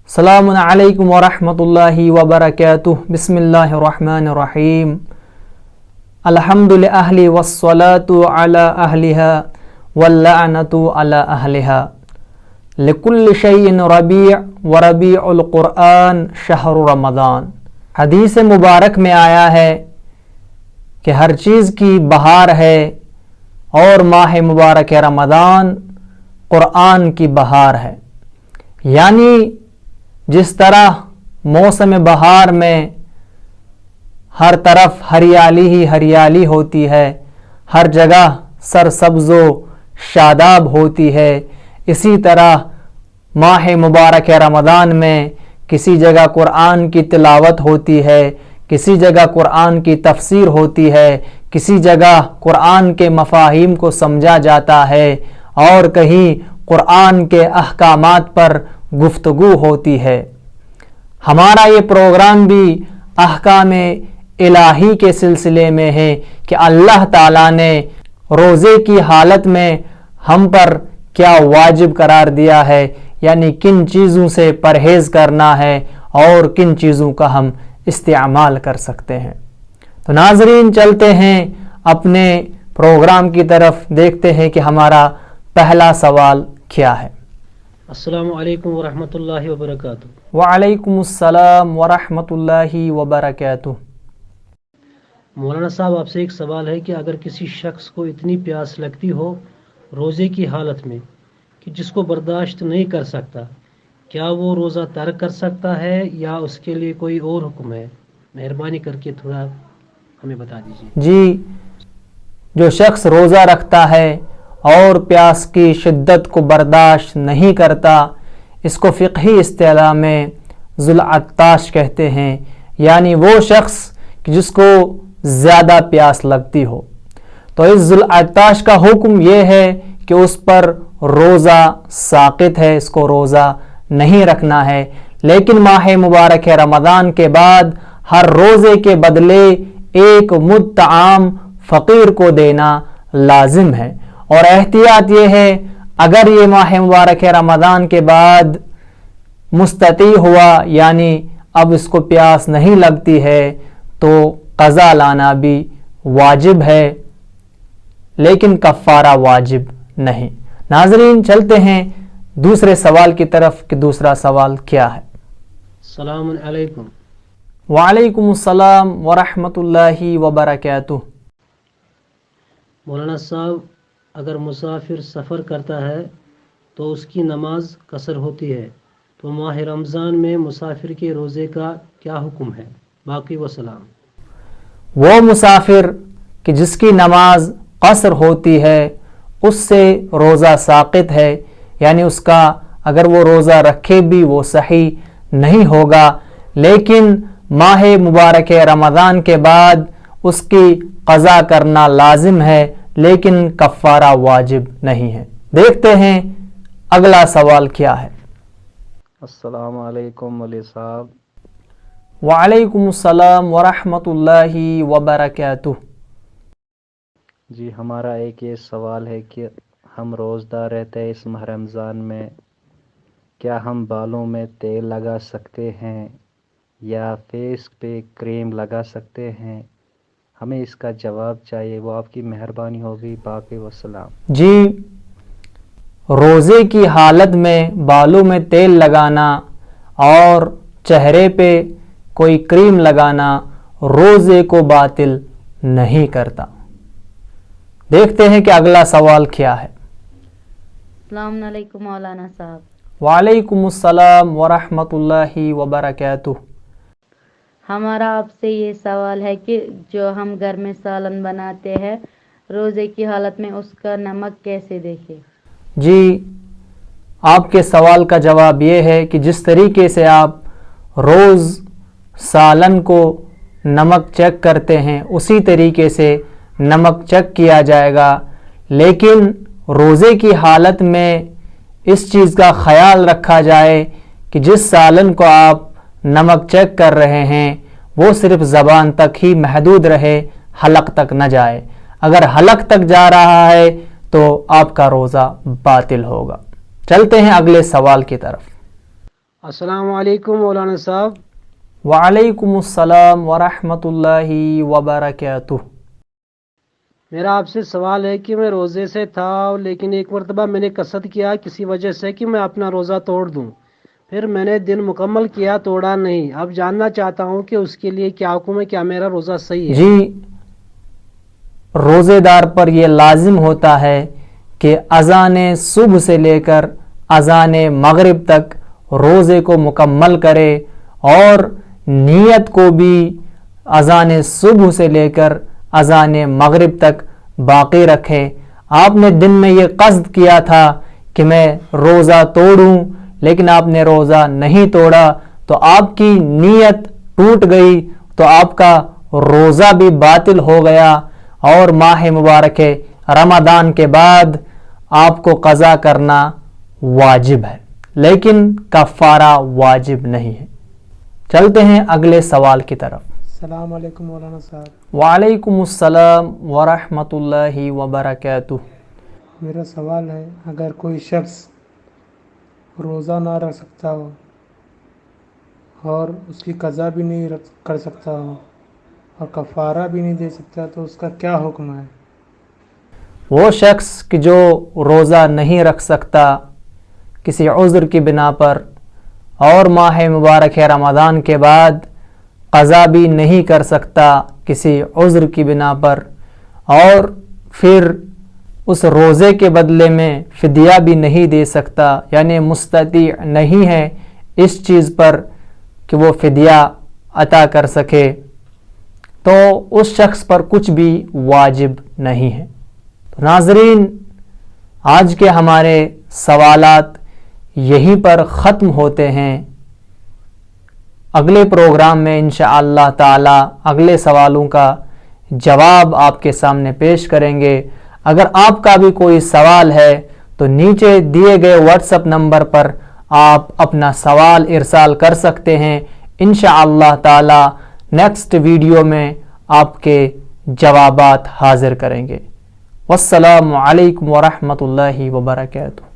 السلام علیکم ورحمۃ اللہ وبرکاتہ. بسم اللہ الرحمن الرحیم. الحمد للہ والصلاة علی اہلہا واللعنۃ علی اہلہا. لکل شیء ربیع وربیع القرآن شہر رمضان. حدیث مبارک میں آیا ہے کہ ہر چیز کی بہار ہے اور ماہ مبارک رمضان قرآن کی بہار ہے. یعنی جس طرح موسم بہار میں ہر طرف ہریالی ہی ہریالی ہوتی ہے، ہر جگہ سرسبز و شاداب ہوتی ہے، اسی طرح ماہ مبارک رمضان میں کسی جگہ قرآن کی تلاوت ہوتی ہے، کسی جگہ قرآن کی تفسیر ہوتی ہے، کسی جگہ قرآن کے مفاہیم کو سمجھا جاتا ہے اور کہیں قرآن کے احکامات پر گفتگو ہوتی ہے. ہمارا یہ پروگرام بھی احکام الہی کے سلسلے میں ہے کہ اللہ تعالیٰ نے روزے کی حالت میں ہم پر کیا واجب قرار دیا ہے، یعنی کن چیزوں سے پرہیز کرنا ہے اور کن چیزوں کا ہم استعمال کر سکتے ہیں. تو ناظرین چلتے ہیں اپنے پروگرام کی طرف، دیکھتے ہیں کہ ہمارا پہلا سوال کیا ہے. السلام علیکم ورحمۃ اللہ وبرکاتہ. وعلیکم السلام ورحمۃ اللہ وبرکاتہ. مولانا صاحب آپ سے ایک سوال ہے کہ اگر کسی شخص کو اتنی پیاس لگتی ہو روزے کی حالت میں کہ جس کو برداشت نہیں کر سکتا، کیا وہ روزہ ترک کر سکتا ہے یا اس کے لیے کوئی اور حکم ہے؟ مہربانی کر کے تھوڑا ہمیں بتا دیجیے. جی، جو شخص روزہ رکھتا ہے اور پیاس کی شدت کو برداشت نہیں کرتا، اس کو فقہی اصطلاح میں ذوالعطاش کہتے ہیں. یعنی وہ شخص جس کو زیادہ پیاس لگتی ہو. تو اس ذوالعطاش کا حکم یہ ہے کہ اس پر روزہ ساقط ہے، اس کو روزہ نہیں رکھنا ہے. لیکن ماہ مبارک رمضان کے بعد ہر روزے کے بدلے ایک مد طعام فقیر کو دینا لازم ہے. اور احتیاط یہ ہے اگر یہ ماہ مبارک رمضان کے بعد مستطیع ہوا، یعنی اب اس کو پیاس نہیں لگتی ہے، تو قضا لانا بھی واجب ہے لیکن کفارہ واجب نہیں. ناظرین چلتے ہیں دوسرے سوال کی طرف کہ دوسرا سوال کیا ہے. السلام علیکم. وعلیکم السلام ورحمۃ اللہ وبرکاتہ. مولانا صاحب اگر مسافر سفر کرتا ہے تو اس کی نماز قصر ہوتی ہے، تو ماہ رمضان میں مسافر کے روزے کا کیا حکم ہے؟ باقی وسلام. وہ مسافر کہ جس کی نماز قصر ہوتی ہے اس سے روزہ ساقط ہے، یعنی اس کا اگر وہ روزہ رکھے بھی وہ صحیح نہیں ہوگا. لیکن ماہ مبارک رمضان کے بعد اس کی قضا کرنا لازم ہے لیکن کفارہ واجب نہیں ہے. دیکھتے ہیں اگلا سوال کیا ہے. السلام علیکم مولوی صاحب. وعلیکم السلام ورحمۃ اللہ وبرکاتہ. جی ہمارا ایک یہ سوال ہے کہ ہم روزدار رہتے ہیں اس ماہ رمضان میں، کیا ہم بالوں میں تیل لگا سکتے ہیں یا فیس پہ کریم لگا سکتے ہیں؟ ہمیں اس کا جواب چاہیے، وہ آپ کی مہربانی ہوگی. باقی وسلام. جی، روزے کی حالت میں بالوں میں تیل لگانا اور چہرے پہ کوئی کریم لگانا روزے کو باطل نہیں کرتا. دیکھتے ہیں کہ اگلا سوال کیا ہے. السلام علیکم مولانا صاحب. وعلیکم السلام ورحمۃ اللہ وبرکاتہ. ہمارا آپ سے یہ سوال ہے کہ جو ہم گھر میں سالن بناتے ہیں روزے کی حالت میں اس کا نمک کیسے دیکھیں؟ جی، آپ کے سوال کا جواب یہ ہے کہ جس طریقے سے آپ روز سالن کو نمک چیک کرتے ہیں اسی طریقے سے نمک چیک کیا جائے گا. لیکن روزے کی حالت میں اس چیز کا خیال رکھا جائے کہ جس سالن کو آپ نمک چیک کر رہے ہیں وہ صرف زبان تک ہی محدود رہے، حلق تک نہ جائے. اگر حلق تک جا رہا ہے تو آپ کا روزہ باطل ہوگا. چلتے ہیں اگلے سوال کی طرف. السلام علیکم مولانا صاحب. وعلیکم السلام ورحمۃ اللہ وبرکاتہ. میرا آپ سے سوال ہے کہ میں روزے سے تھا، لیکن ایک مرتبہ میں نے قصد کیا کسی وجہ سے کہ میں اپنا روزہ توڑ دوں. پھر میں نے دن مکمل کیا، توڑا نہیں. اب جاننا چاہتا ہوں کہ اس کے لیے کیا حکم ہے، کیا میرا روزہ صحیح ہے؟ جی، روزے دار پر یہ لازم ہوتا ہے کہ اذان صبح سے لے کر اذان مغرب تک روزے کو مکمل کرے، اور نیت کو بھی اذان صبح سے لے کر اذان مغرب تک باقی رکھے. آپ نے دن میں یہ قصد کیا تھا کہ میں روزہ توڑوں، لیکن آپ نے روزہ نہیں توڑا تو آپ کی نیت ٹوٹ گئی، تو آپ کا روزہ بھی باطل ہو گیا، اور ماہ مبارک رمضان کے بعد آپ کو قضا کرنا واجب ہے، لیکن کفارہ واجب نہیں ہے. چلتے ہیں اگلے سوال کی طرف. السلام علیکم مولانا صاحب. وعلیکم السلام ورحمۃ اللہ وبرکاتہ. میرا سوال ہے، اگر کوئی شخص روزہ نہ رکھ سکتا ہو اور اس کی قضا بھی نہیں کر سکتا ہو اور کفارہ بھی نہیں دے سکتا، تو اس کا کیا حکم ہے؟ وہ شخص کہ جو روزہ نہیں رکھ سکتا کسی عذر کی بنا پر، اور ماہ مبارک رمضان کے بعد قضا بھی نہیں کر سکتا کسی عذر کی بنا پر، اور پھر اس روزے کے بدلے میں فدیہ بھی نہیں دے سکتا، یعنی مستطیع نہیں ہے اس چیز پر کہ وہ فدیہ عطا کر سکے، تو اس شخص پر کچھ بھی واجب نہیں ہے. ناظرین، آج کے ہمارے سوالات یہیں پر ختم ہوتے ہیں. اگلے پروگرام میں انشاءاللہ تعالی اگلے سوالوں کا جواب آپ کے سامنے پیش کریں گے. اگر آپ کا بھی کوئی سوال ہے تو نیچے دیے گئے واٹس ایپ نمبر پر آپ اپنا سوال ارسال کر سکتے ہیں. انشاءاللہ تعالی نیکسٹ ویڈیو میں آپ کے جوابات حاضر کریں گے. والسلام علیکم ورحمۃ اللہ وبرکاتہ.